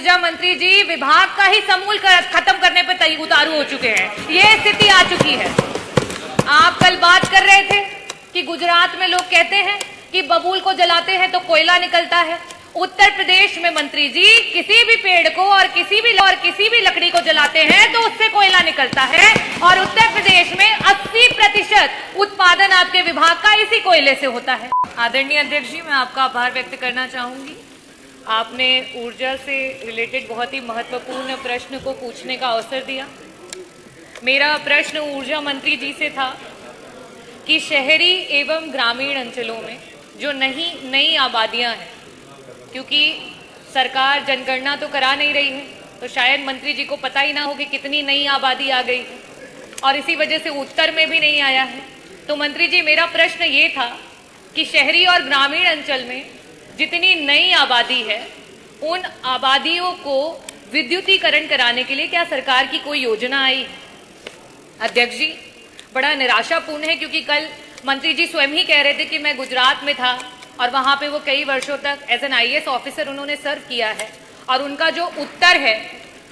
ऊर्जा मंत्री जी विभाग का ही समूल खत्म करने पर उतारू हो चुके हैं। ये स्थिति आ चुकी है। आप कल बात कर रहे थे कि गुजरात में लोग कहते हैं कि बबूल को जलाते हैं तो कोयला निकलता है। उत्तर प्रदेश में मंत्री जी किसी भी पेड़ को और किसी भी लकड़ी को जलाते हैं तो उससे कोयला निकलता है और उत्तर प्रदेश में 80% उत्पादन आपके विभाग का इसी कोयले से होता है। आदरणीय अध्यक्ष जी, मैं आपका आभार व्यक्त करना चाहूंगी। आपने ऊर्जा से रिलेटेड बहुत ही महत्वपूर्ण प्रश्न को पूछने का अवसर दिया। मेरा प्रश्न ऊर्जा मंत्री जी से था कि शहरी एवं ग्रामीण अंचलों में जो नई आबादियां हैं, क्योंकि सरकार जनगणना तो करा नहीं रही है तो शायद मंत्री जी को पता ही ना हो कि कितनी नई आबादी आ गई है और इसी वजह से उत्तर में भी नहीं आया है। तो मंत्री जी, मेरा प्रश्न ये था कि शहरी और ग्रामीण अंचल में जितनी नई आबादी है उन आबादियों को विद्युतीकरण कराने के लिए क्या सरकार की कोई योजना आई? अध्यक्ष जी, बड़ा निराशापूर्ण है क्योंकि कल मंत्री जी स्वयं ही कह रहे थे कि मैं गुजरात में था और वहां पे वो कई वर्षों तक एज एन IAS ऑफिसर उन्होंने सर्व किया है और उनका जो उत्तर है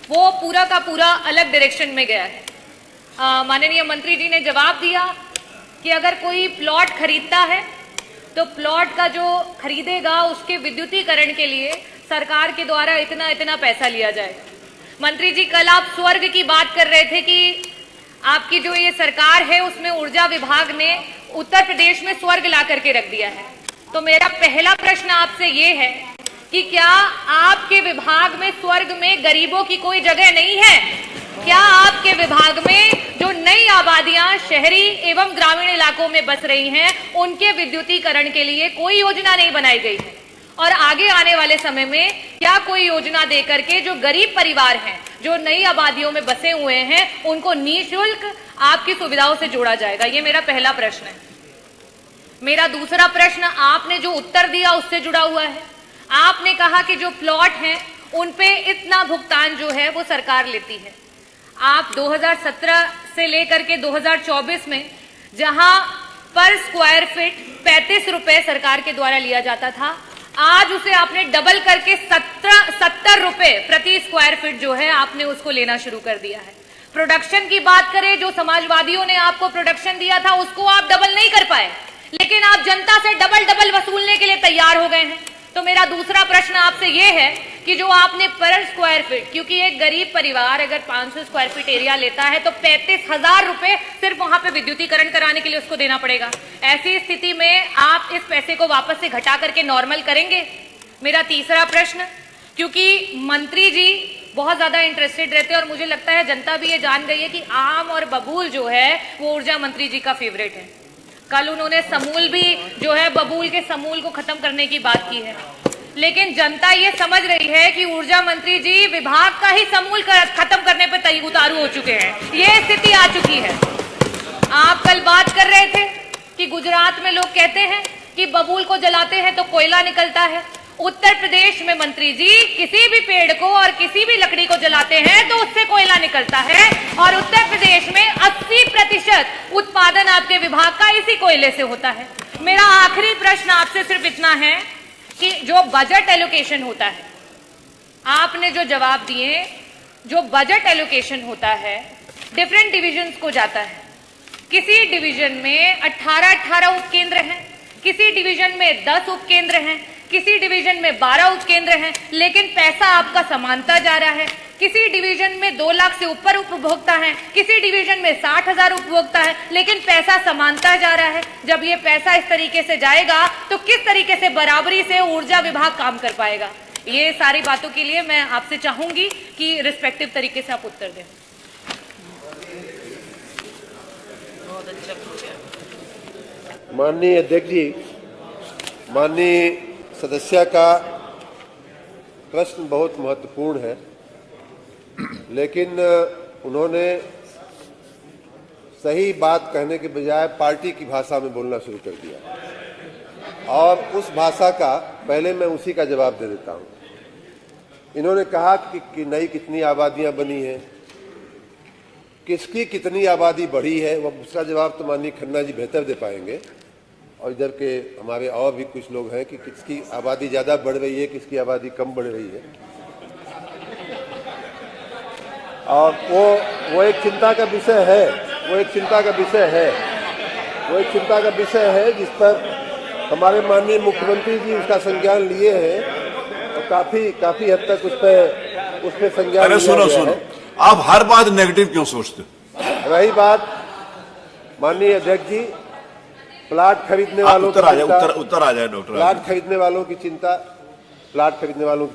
वो पूरा का पूरा अलग डायरेक्शन में गया है। माननीय मंत्री जी ने जवाब दिया कि अगर कोई प्लॉट खरीदता है तो प्लॉट का जो खरीदेगा उसके विद्युतीकरण के लिए सरकार के द्वारा इतना पैसा लिया जाएगा। मंत्री जी, कल आप स्वर्ग की बात कर रहे थे कि आपकी जो ये सरकार है उसमें ऊर्जा विभाग ने उत्तर प्रदेश में स्वर्ग ला करके रख दिया है। तो मेरा पहला प्रश्न आपसे ये है कि क्या आपके विभाग में स्वर्ग में गरीबों की कोई जगह नहीं है? क्या आपके विभाग में जो नई आबादियां शहरी एवं ग्रामीण इलाकों में बस रही हैं उनके विद्युतीकरण के लिए कोई योजना नहीं बनाई गई है? और आगे आने वाले समय में क्या कोई योजना दे करके जो गरीब परिवार हैं, जो नई आबादियों में बसे हुए हैं, उनको निःशुल्क आपकी सुविधाओं से जोड़ा जाएगा? ये मेरा पहला प्रश्न है। मेरा दूसरा प्रश्न आपने जो उत्तर दिया उससे जुड़ा हुआ है। आपने कहा कि जो प्लॉट हैं उन पे इतना भुगतान जो है वो सरकार लेती है। आप 2017 से लेकर के 2024 में जहां पर स्क्वायर फीट 35 रुपए सरकार के द्वारा लिया जाता था, आज उसे आपने डबल करके 70 रुपए प्रति स्क्वायर फीट जो है आपने उसको लेना शुरू कर दिया है। प्रोडक्शन की बात करें, जो समाजवादियों ने आपको प्रोडक्शन दिया था उसको आप डबल नहीं कर पाए, लेकिन आप जनता से डबल वसूलने के लिए तैयार हो गए हैं। तो मेरा दूसरा प्रश्न आपसे यह है कि जो आपने पर स्क्वायर फीट, क्योंकि एक गरीब परिवार अगर 500 स्क्वायर फीट एरिया लेता है तो 35,000 रुपए सिर्फ वहां पे विद्युतीकरण कराने के लिए उसको देना पड़ेगा। ऐसी स्थिति में आप इस पैसे को वापस से घटा करके नॉर्मल करेंगे? मेरा तीसरा प्रश्न, क्योंकि मंत्री जी बहुत ज्यादा इंटरेस्टेड रहते हैं और मुझे लगता है जनता भी ये जान गई है कि आम और बबूल जो है वो ऊर्जा मंत्री जी का फेवरेट है। कल उन्होंने समूल भी जो है बबूल के समूल को खत्म करने की बात की है, लेकिन जनता ये समझ रही है कि ऊर्जा मंत्री जी विभाग का ही समूल खत्म करने पर उतारू हो चुके हैं। ये स्थिति आ चुकी है। आप कल बात कर रहे थे कि गुजरात में लोग कहते हैं कि बबूल को जलाते हैं तो कोयला निकलता है। उत्तर प्रदेश में मंत्री जी किसी भी पेड़ को और किसी भी लकड़ी को जलाते हैं तो उससे कोयला निकलता है और उत्तर प्रदेश में 80% उत्पादन आपके विभाग का इसी कोयले से होता है। मेरा आखिरी प्रश्न आपसे सिर्फ इतना है कि जो बजट एलोकेशन होता है, आपने जो जवाब दिए, जो बजट एलोकेशन होता है डिफरेंट डिविजन्स को जाता है। किसी डिवीजन में 18 उपकेंद्र हैं, किसी डिवीजन में 10 उपकेंद्र हैं, किसी डिवीजन में 12 उपकेंद्र हैं, लेकिन पैसा आपका समानता जा रहा है। किसी डिवीजन में 2 लाख से ऊपर उपभोक्ता हैं, किसी डिवीजन में 60,000 उपभोक्ता है, लेकिन पैसा समानता जा रहा है। जब ये पैसा इस तरीके से जाएगा तो किस तरीके से बराबरी से ऊर्जा विभाग काम कर पाएगा? ये सारी बातों के लिए मैं आपसे चाहूंगी कि रिस्पेक्टिव तरीके से आप उत्तर दें। बहुत अच्छा पूछा माननीय अध्यक्ष जी। माननीय सदस्य का प्रश्न बहुत महत्वपूर्ण है, लेकिन उन्होंने सही बात कहने के बजाय पार्टी की भाषा में बोलना शुरू कर दिया और उस भाषा का पहले मैं उसी का जवाब दे देता हूं। इन्होंने कहा कि नई कितनी आबादियां बनी हैं, किसकी कितनी आबादी बढ़ी है, वह उसका जवाब तो माननीय खन्ना जी बेहतर दे पाएंगे। और इधर के हमारे और भी कुछ लोग हैं कि किसकी आबादी ज़्यादा बढ़ रही है, किसकी आबादी कम बढ़ रही है। और वो एक चिंता का विषय है, वो एक चिंता का विषय है जिस पर हमारे माननीय मुख्यमंत्री जी उसका संज्ञान लिए हैं और काफी हद तक उस पे संज्ञान अरे लिया गया सुनो, है। आप हर बात नेगेटिव क्यों सोचते हो? रही बात माननीय अध्यक्ष जी, प्लाट खरीदने आप वालों उत्तर की आ जाए, चिंता, उत्तर आ जाए डॉक्टर। प्लाट खरीदने वालों की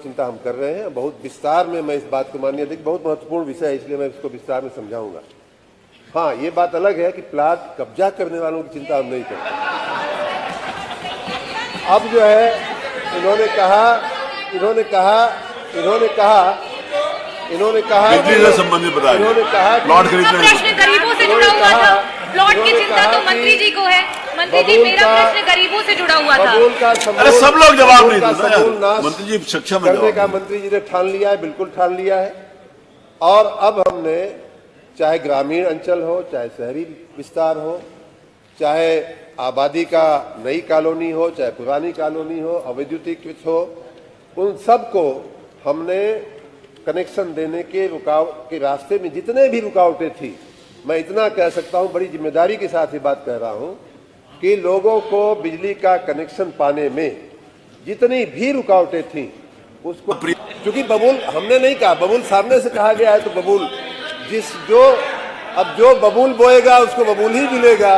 चिंता हम कर रहे हैं। बहुत विस्तार में मैं इस बात को माननीय अध्यक्ष, बहुत महत्वपूर्ण विषय है इसलिए मैं इसको विस्तार में समझाऊंगा। हाँ, ये बात अलग है कि प्लाट कब्जा करने वालों की चिंता हम नहीं करते। अब जो है इन्होंने कहा बिजली से संबंधित बताइए। इन्होंने कहा प्लॉट का खरीदने प्रश्न गरीबों से जुड़ा हुआ था। प्लॉट की चिंता तो मंत्री जी को है। मंत्री जी, मेरा प्रश्न गरीबों से जुड़ा हुआ था। अरे सब लोग जवाब नहीं देते यार। मंत्री जी सक्षम है करने का जवाब। मंत्री जी ने ठान लिया है, बिल्कुल ठान लिया है। और अब हमने चाहे ग्रामीण अंचल हो, चाहे शहरी विस्तार हो, चाहे आबादी का नई कॉलोनी हो, चाहे पुरानी कॉलोनी हो, अवैद्युतीकृत हो, उन सबको हमने कनेक्शन देने के रास्ते में जितने भी रुकावटें थी, मैं इतना कह सकता हूं, बड़ी जिम्मेदारी के साथ ये बात कह रहा हूं कि लोगों को बिजली का कनेक्शन पाने में जितनी भी रुकावटें थी उसको, क्योंकि बबूल हमने नहीं कहा, बबूल सामने से कहा गया है, तो बबूल जो बबूल बोएगा उसको बबूल ही मिलेगा।